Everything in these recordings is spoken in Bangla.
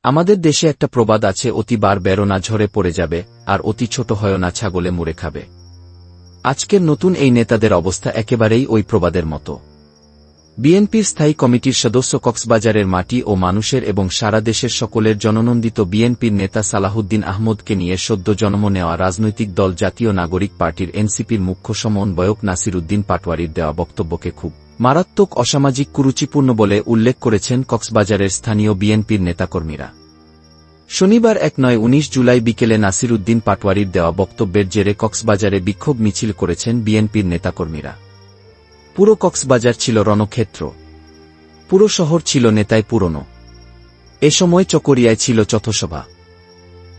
আমাদের দেশে একটা প্রবাদ আছে, অতি বার বেরো না ঝরে পড়ে যাবে, আর অতি ছোট হয় না ছাগলে মুড়ে খাবে। আজকের নতুন এই নেতাদের অবস্থা একেবারেই ওই প্রবাদের মতো। বিএনপির স্থায়ী কমিটির সদস্য কক্সবাজারের মাটি ও মানুষের এবং সারা দেশের সকলের জননন্দিত বিএনপির নেতা সালাহুদ্দিন আহমদকে নিয়ে সদ্য জন্ম নেওয়া রাজনৈতিক দল জাতীয় নাগরিক পার্টির এনসিপির মুখ্য সমন্বয়ক নাসির উদ্দিন পাটোয়ারির দেওয়া বক্তব্যকে খুব মারাত্মক, অসামাজিক, কুরুচিপূর্ণ বলে উল্লেখ করেছেন কক্সবাজারের স্থানীয় বিএনপির নেতাকর্মীরা। শনিবার ১-৯-১৯ জুলাই বিকেলে নাসির উদ্দিন পাটোয়ারির দেওয়া বক্তব্যের জেরে কক্সবাজারে বিক্ষোভ মিছিল করেছেন বিএনপির নেতাকর্মীরা। পুরো কক্সবাজার ছিল রণক্ষেত্র, পুরো শহর ছিল নেতায় পুরনো। এ সময় চকরিয়ায় ছিল পথসভা।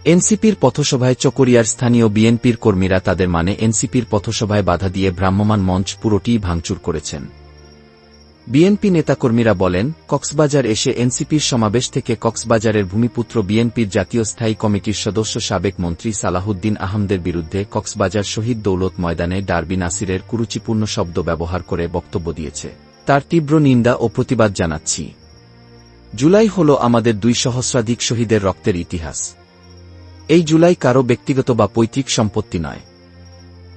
এনসিপির পথসভায় চকরিয়ার স্থানীয় বিএনপির কর্মীরা তাদের এনসিপির পথসভায় বাধা দিয়ে ভ্রাম্যমাণ মঞ্চ পুরোটিই ভাঙচুর করেছেন। বিএনপি নেতাকর্মীরা বলেন, কক্সবাজার এসে এনসিপির সমাবেশ থেকে কক্সবাজারের ভূমিপুত্র বিএনপির জাতীয় স্থায়ী কমিটির সদস্য সাবেক মন্ত্রী সালাহুদ্দিন আহমদের বিরুদ্ধে কক্সবাজার শহীদ দৌলত ময়দানে ডার্বি নাসিরের কুরুচিপূর্ণ শব্দ ব্যবহার করে বক্তব্য দিয়েছে। তার তীব্র নিন্দা ও প্রতিবাদ জানাচ্ছি। জুলাই হল আমাদের ২ সহস্রাধিক শহীদের রক্তের ইতিহাস। এই জুলাই কারও ব্যক্তিগত বা পৈতৃক সম্পত্তি নয়।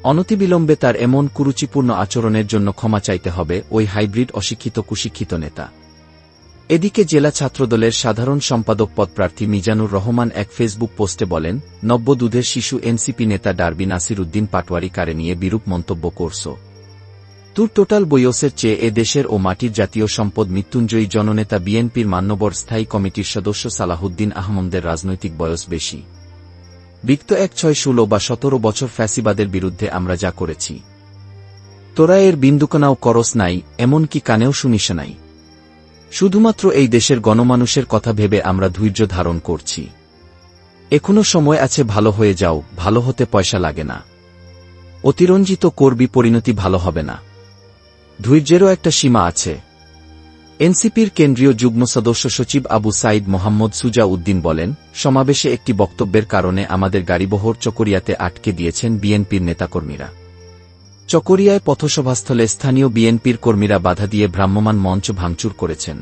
অনতিবিলম্বে তার এমন কুরুচিপূর্ণ আচরণের জন্য ক্ষমা চাইতে হবে ওই হাইব্রিড অশিক্ষিত কুশিক্ষিত নেতা। এদিকে জেলা ছাত্রদলের সাধারণ সম্পাদক পদপ্রার্থী মিজানুর রহমান এক ফেসবুক পোস্টে বলেন, নব্যদুধের শিশু এনসিপি নেতা ডার্বি নাসির উদ্দিন পাটোয়ারি কারে নিয়ে বিরূপ মন্তব্য করছো। তুর টোটাল বয়সের চেয়ে এ দেশের ও মাটির জাতীয় সম্পদ মৃত্যুঞ্জয়ী জননেতা বিএনপির মান্যবর স্থায়ী কমিটির সদস্য সালাহুদ্দিন আহমদের রাজনৈতিক বয়স বেশি। বিগত ১-৬-১৬ বা ১৭ বছর ফ্যাসিবাদের বিরুদ্ধে আমরা যা করেছি, তোরা এর বিন্দুকণাও করস নাই, এমনকি কানেও শুনিস নাই। শুধুমাত্র এই দেশের গণমানুষের কথা ভেবে আমরা ধৈর্য ধারণ করছি। এখনো সময় আছে, ভালো হয়ে যাও, ভালো হতে পয়সা লাগে না। অতিরঞ্জিত করবি, পরিণতি ভালো হবে না। ধৈর্যেরও একটা সীমা আছে। এনসিপির কেন্দ্রীয় যুগ্ম সদস্য সচিব আবু সাইদ মোহাম্মদ সুজা উদ্দিন বলেন, সমাবেশে একটি বক্তব্যের কারণে আমাদের গাড়িবহর চকরিয়াতে আটকে দিয়েছেন বিএনপির নেতাকর্মীরা। চকরিয়ায় পথসভাস্থলে স্থানীয় বিএনপির কর্মীরা বাধা দিয়ে ভ্রাম্যমাণ মঞ্চ ভাঙচুর করেছেন।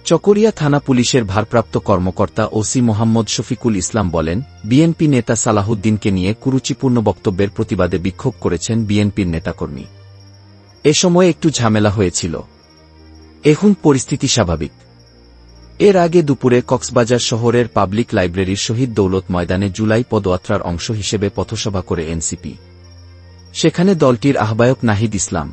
চকরিয়া থানা পুলিশের ভারপ্রাপ্ত কর্মকর্তা ওসি মোহাম্মদ শফিকুল ইসলাম বলেন, বিএনপি নেতা সালাহুদ্দিনকে নিয়ে কুরুচিপূর্ণ বক্তব্যের প্রতিবাদে বিক্ষোভ করেছেন বিএনপির নেতাকর্মী। এ সময় একটু ঝামেলা হয়েছিল। এখন পরিস্থিতি স্বাভাবিক। এর আগে দুপুরে কক্সবাজার শহরের পাবলিক লাইব্রেরির শহীদ দৌলত ময়দানে জুলাই পদযাত্রার অংশ হিসেবে পথসভা করে এনসিপি। সেখানে দলটির আহ্বায়ক নাহিদ ইসলাম,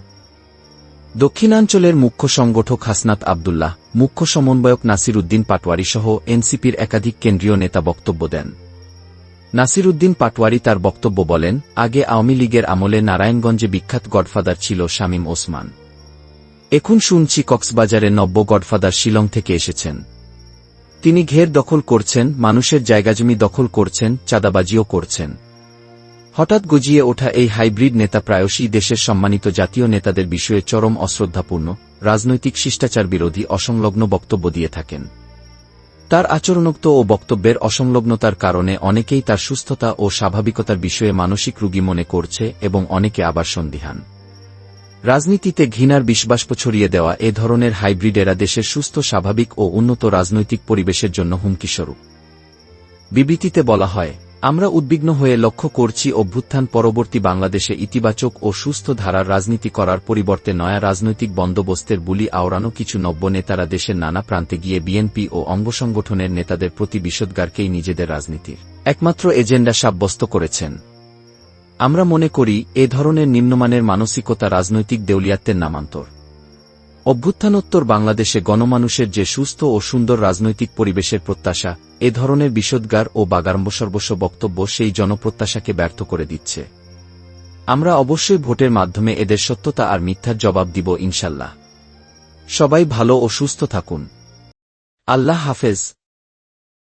দক্ষিণাঞ্চলের মুখ্য সংগঠক হাসনাত আবদুল্লাহ, মুখ্য সমন্বয়ক নাসির উদ্দিন পাটোয়ারি সহ এনসিপির একাধিক কেন্দ্রীয় নেতা বক্তব্য দেন। নাসির উদ্দিন পাটোয়ারি তার বক্তব্য বলেন, আগে আওয়ামী লীগের আমলে নারায়ণগঞ্জে বিখ্যাত গডফাদার ছিল শামীম ওসমান। এখন শুনছি কক্সবাজারে নব্য গডফাদার শিলং থেকে এসেছেন। তিনি ঘের দখল করছেন, মানুষের জায়গাজমি দখল করছেন, চাঁদাবাজিও করছেন। হঠাৎ গজিয়ে ওঠা এই হাইব্রিড নেতা প্রায়শই দেশের সম্মানিত জাতীয় নেতাদের বিষয়ে চরম অশ্রদ্ধাপূর্ণ, রাজনৈতিক শিষ্টাচার বিরোধী অসংলগ্ন বক্তব্য দিয়ে থাকেন। তার আচরণোক্ত ও বক্তব্যের অসংলগ্নতার কারণে অনেকেই তার সুস্থতা ও স্বাভাবিকতার বিষয়ে মানসিক রোগী মনে করছে এবং অনেকে আবার সন্দিহান। রাজনীতিতে ঘৃণার বিষবাষ্প ছড়িয়ে দেওয়া এ ধরনের হাইব্রিডেরা দেশের সুস্থ, স্বাভাবিক ও উন্নত রাজনৈতিক পরিবেশের জন্য হুমকিস্বরূপ। বিবৃতিতে বলা হয়, আমরা উদ্বিগ্ন হয়ে লক্ষ্য করছি অভ্যুত্থান পরবর্তী বাংলাদেশে ইতিবাচক ও সুস্থ ধারার রাজনীতি করার পরিবর্তে নয়া রাজনৈতিক বন্দোবস্তের বুলি আওড়ানো কিছু নব্য নেতারা দেশের নানা প্রান্তে গিয়ে বিএনপি ও অঙ্গসংগঠনের নেতাদের প্রতি বিষোদ্গারকেই নিজেদের রাজনীতির একমাত্র এজেন্ডা সাব্যস্ত করেছেন। আমরা মনে করি এ ধরনের নিম্নমানের মানসিকতা রাজনৈতিক দেউলিয়াত্বের নামান্তর। অভ্যুত্থানোত্তর বাংলাদেশে গণমানুষের যে সুস্থ ও সুন্দর রাজনৈতিক পরিবেশের প্রত্যাশা, এ ধরনের বিষোদ্গার ও বাগাড়ম্বসর্বস্ব বক্তব্য সেই জনপ্রত্যাশাকে ব্যর্থ করে দিচ্ছে। আমরা অবশ্যই ভোটের মাধ্যমে এদের সত্যতা আর মিথ্যার জবাব দিব ইনশাল্লাহ। সবাই ভালো ও সুস্থ থাকুন। আল্লাহ হাফেজ।